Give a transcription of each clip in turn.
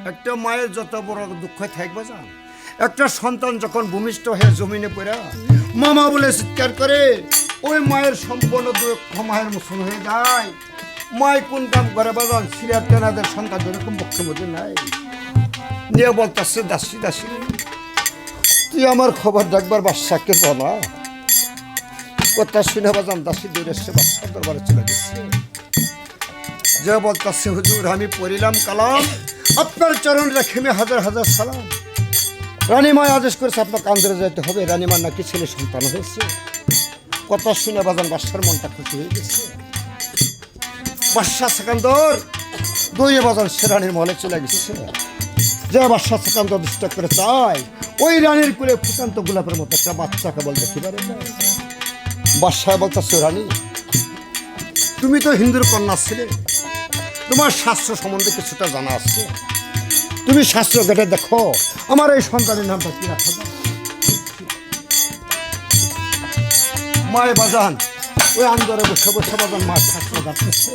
একটা মায়ের যত বড় দুঃখ থাকবে যা একটা সন্তান যখন ভূমিষ্ঠ হয়ে জমিনে পড়ে মামা বলে চিৎকার করে ওই মায়ের সম্পূর্ণ দুঃখ মায়ের মোচন হয়ে যায়। মায় কোন কাম করে বাজান সিরিয়ার তেনাদের সন্তান এরকম পক্ষে মধ্যে নাই নিয়ে বলতেছে দাসী দাসী তুই আমার খবর দেখবার বাদশাকে বলা কথা শুনে বাজান দাসী দৌড়ে এসে বাদশার দরবারে চলে গেছে। যে বলতেছে হুজুর আমি পড়িলাম কালাম আপনার চরণ রেখে আমি হাজার হাজার সালাম। রানীমায় আদেশ করেছে আপনার কান্দরে যেতে হবে, রানীমার নাকি ছেলে সন্তান হয়েছে। কথা শুনে বাজান বাদশার মনটা খুশি হয়ে গেছে। বাদশাহ সেকান্দর দইয়ে বাজান সে রানীর মহলে চলে গেছে। যে বাদশাহ সেকান্দর দৃষ্টি করে চায় ওই রানীর কুলে ফুটান্ত গোলাপের মতো একটা বাচ্চাকে বল দেখতে পারে। বাদশাহ বলতেছে রানী তুমি তো হিন্দুর কন্যা ছিলে, তোমার শাস্ত্র সম্বন্ধে কিছুটা জানা আছে, তুমি শাস্ত্র ঘেটে দেখো আমার এই সন্তানের নামটা কি রাখা যায়। মায়ে বাজান ওই আন্দরে বসে বসে বাজান মা শাস্ত্র গাচ্ছে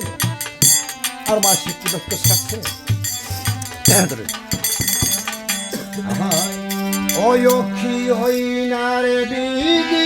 আর মা শিক্ষিত দেখতে শাস্ত্রে অয়ক্ষী হই না রে দিদি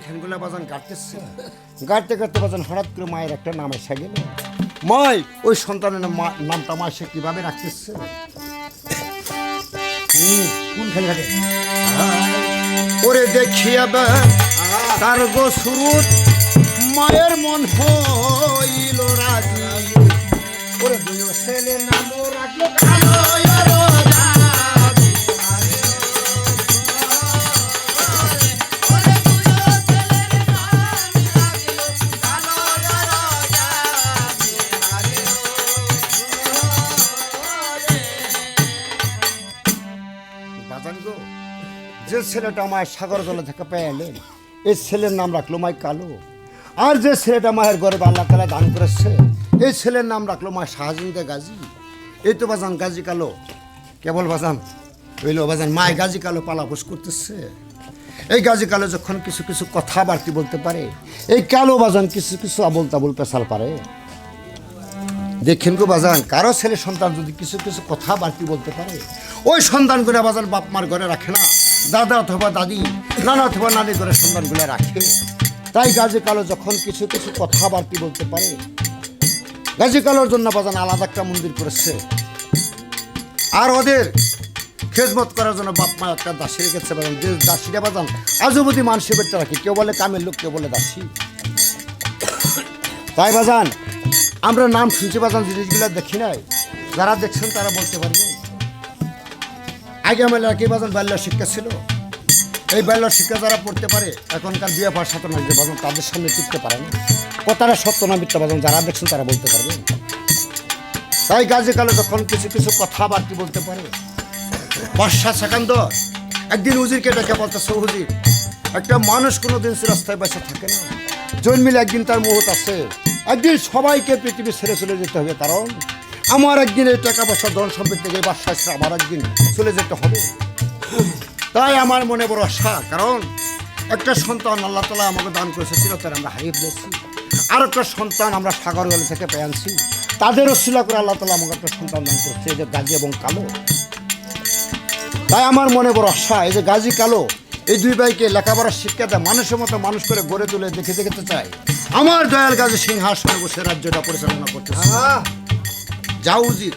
খানগুলা বাজান গাড়তেছে, গাড়তে গাড়তে বাজান হঠাৎ করে মায়ের একটা নাম এসে গেল। মাই ওই সন্তানের নামটা মা সে কিভাবে রাখতেছে? কোন খান ঘাটে ওরে দেখিয়া তার গো শুরুত মায়ের মন হইল রাজি। ওরে দুই ছেলে নাম রাখলো কালো যে ছেলেটা মায়ের সাগর জলে থেকে পেলেন এই ছেলের নাম রাখলো মায় কালো। আর যে ছেলেটা মায়ের গর্বে আল্লাহ তাআলা দান করেছে এই ছেলের নাম রাখলো মায় শাহজিন্দে গাজী। এই তো বাজান গাজী কালো কেবল বাজান হইল বাজান মায় গাজী কালো পালাপোষ করতেছে। এই গাজী কালো যখন কিছু কিছু কথা বাড়তি বলতে পারে, এই কালো বাজান কিছু কিছু আবল তাবল পেশাল পারে। দেখেন গো বাজান কারো ছেলে সন্তান যদি কিছু কিছু কথা বাড়তি বলতে পারে ওই সন্তানগুলো বাজান বাপ মার ঘরে রাখে না, দাদা অথবা দাদি নানা অথবা নানি ঘরে সন্তানগুলো রাখে। তাই গাজী কালো যখন কিছু কিছু কথা বাড়তি বলতে পারে, গাজী কালোর জন্য বাজান আলাদা একটা মন্দির করেছে। আর ওদের খেজমত করার জন্য বাপ মা একটা দাসী রেখেছে বাজান। যে দাসীরা বাজান আজও অবধি মানুষের বেটে রাখে, কেউ বলে কামের লোক, কেউ বলে দাসী। তাই বাজান আমরা নাম শুনছি বাজান, জিনিসগুলো দেখি নাই, যারা দেখছেন তারা বলতে পারবে। আগে আমার কি বাজান বাল্য শিক্ষা ছিল, এই বাল্য শিক্ষা যারা পড়তে পারে এখনকার বিয়ে পার সাথে না যে বাজান তাদের সামনে টিকতে পারে না। কথাটা সত্য না মিথ্যা বাজান যারা দেখছেন তারা বলতে পারবে। তাই গাজী কালো যখন কিছু কিছু কথা বাড়তি বলতে পারে, বর্ষা সেকান্দর একদিন হুজিরকে ডেকে বলতেছে, হুজির একটা মানুষ কোনোদিন রাস্তায় বসে থাকে না, জন্মিলে একদিন তার মুহূর্ত আছে, একদিন সবাইকে পৃথিবী ছেড়ে চলে যেতে হবে, কারণ আমার একদিন এই টাকা পয়সা ধন সম্পদ থেকে বাসায় আমার একদিন চলে যেতে হবে। তাই আমার মনে বড় আশা, কারণ একটা সন্তান আল্লাহ তাআলা আমাকে দান করেছে চিরতরে আমরা হারিয়ে ফেলেছি, আর একটা সন্তান আমরা সাগর গলে থেকে পেয়ে আনছি, তাদের অশিলা করে আল্লাহ তাআলা আমাকে একটা সন্তান দান করেছে, এই যে গাজী এবং কালো। তাই আমার মনে বড় আশা এই যে গাজী কালো এই দুই ভাইকে লেখাপড়ার শিক্ষা দেয়, মানুষের মতো মানুষ করে গড়ে তুলে দেখে দেখতে চাই আমার দয়াল গাজী সিংহাসনে বসে রাজ্যটা পরিচালনা করতেছে। যাও উজির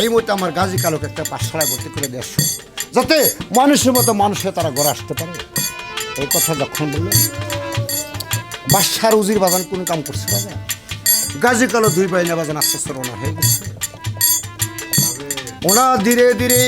এই মতো আমার গাজী কালোকে একটা পাঠশালায় ভর্তি করে দিয়ে আসো, যাতে মানুষের মতো মানুষে তারা গড়ে আসতে পারে। এই কথা যখন বললেন বাদশার উজির বাজান কোন কাম করছে বাজান, গাজী কালো দুই ভাই না বাজান আস্তে আস্তে রওনা হয়ে গেছে। ওনা ধীরে ধীরে